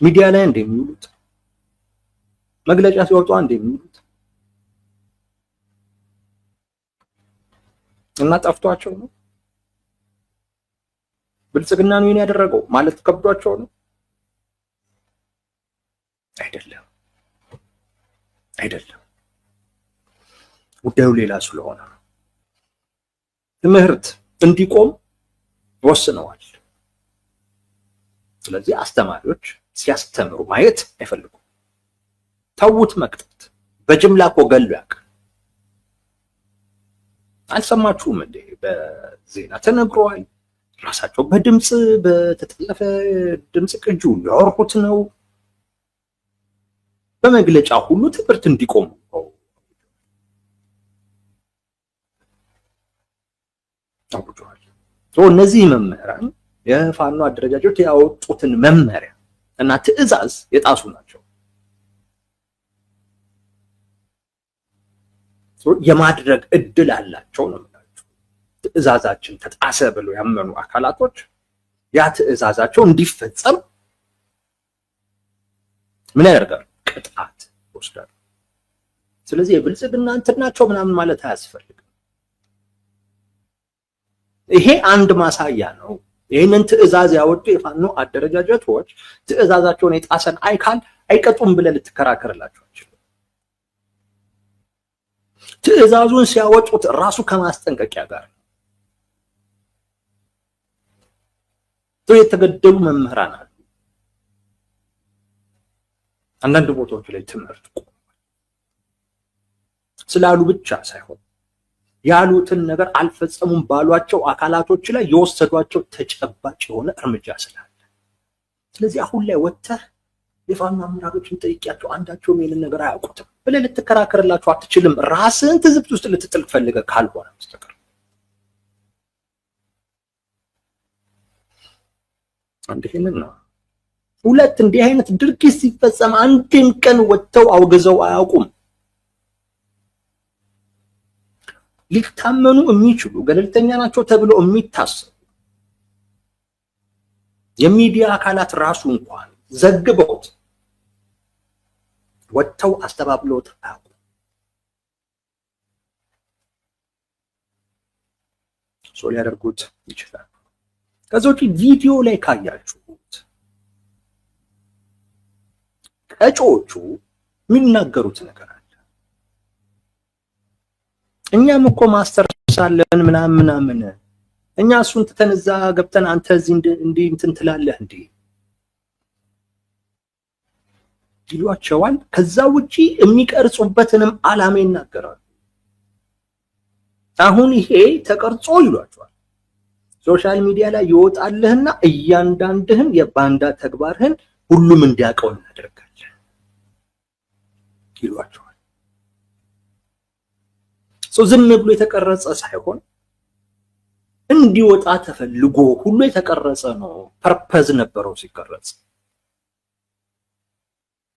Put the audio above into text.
ሚዲያ ላይ እንደሚውሉት መግለጫ ሲወጡ እንደሚውሉት እና ጠፍቷቸው ነው ብልጽግና ነው ያደረገው ማለት ከብዷቸው ነው አይደለም ጉዳዩ ሌላ ስለሆነ ትምህርት እንዲቆም ወስነዋል። ስለዚህ አስተማሪዎች ሲያስተምሩ ማየት አይፈልጉም። ተውት መቅጣት በጅምላ እኮ ገሉ ያውቃል። አልሰማችሁም እንዴ? በዜና ተነግሯል። ራሳቸው በድምጽ በተጠለፈ ድምጽ ቅጁ ያወሩት ነው። በመግለጫ ሁሉ ትምህርት እንዲቆም አውጇል። እነዚህ መምህራን የፋኖ አደረጃጆች ያወጡትን መመሪያ እና ትዕዛዝ የጣሱ ናቸው። የማድረግ እድል አላቸው ነው የምላችሁ። ትዕዛዛችን ተጣሰ ብለው ያመኑ አካላቶች ያ ትዕዛዛቸው እንዲፈጸም ምን ያደርጋሉ? ቅጣት ይወስዳሉ። ስለዚህ የብልጽግና እንትን ናቸው ምናምን ማለት አያስፈልግም። ይሄ አንድ ማሳያ ነው። ይህንን ትዕዛዝ ያወጡ የፋኖ አደረጃጀቶች ትዕዛዛቸውን የጣሰን አይካል አይቀጡም ብለህ ልትከራከርላቸው አትችልም። ትዕዛዙን ሲያወጡት ራሱ ከማስጠንቀቂያ ጋር ነው። የተገደሉ መምህራን አሉ። አንዳንድ ቦታዎች ላይ ትምህርት ቆሟል ስላሉ ብቻ ሳይሆን ያሉትን ነገር አልፈጸሙም ባሏቸው አካላቶች ላይ የወሰዷቸው ተጨባጭ የሆነ እርምጃ ስላለ፣ ስለዚህ አሁን ላይ ወጥተህ የፋኖ አመራሮችን ጠይቂያቸው አንዳቸውም ይሄንን ነገር አያውቁትም ብለህ ልትከራከርላቸው አትችልም። ራስህን ትዝብት ውስጥ ልትጥል ፈልገህ ካልሆነ በስተቀር። አንድ ይሄንን ነው። ሁለት እንዲህ አይነት ድርጊት ሲፈጸም አንድም ቀን ወጥተው አውግዘው አያውቁም። ሊታመኑ የሚችሉ ገለልተኛ ናቸው ተብሎ የሚታሰቡ የሚዲያ አካላት ራሱ እንኳን ዘግበውት ወጥተው አስተባብለውት አያውቁም። ሊያደርጉት ይችላል። ከዛ ውጪ ቪዲዮ ላይ ካያችሁት ቀጮቹ የሚናገሩት ነገር አለ። እኛም እኮ ማስተርስ አለን ምናምን እኛ እሱን ትተን እዛ ገብተን አንተ እዚህ እንዲህ እንትን ትላለህ እንዴ ይሏቸዋል። ከዛ ውጪ የሚቀርጹበትንም ዓላማ ይናገራሉ። አሁን ይሄ ተቀርጾ ይሏቸዋል ሶሻል ሚዲያ ላይ ይወጣልህና እያንዳንድህን የባንዳ ተግባርህን ሁሉም እንዲያውቀው እናደርጋለን ይሏቸዋል። ዝም ብሎ የተቀረጸ ሳይሆን እንዲወጣ ተፈልጎ ሁሉ የተቀረጸ ነው። ፐርፐዝ ነበረው ሲቀረጽ።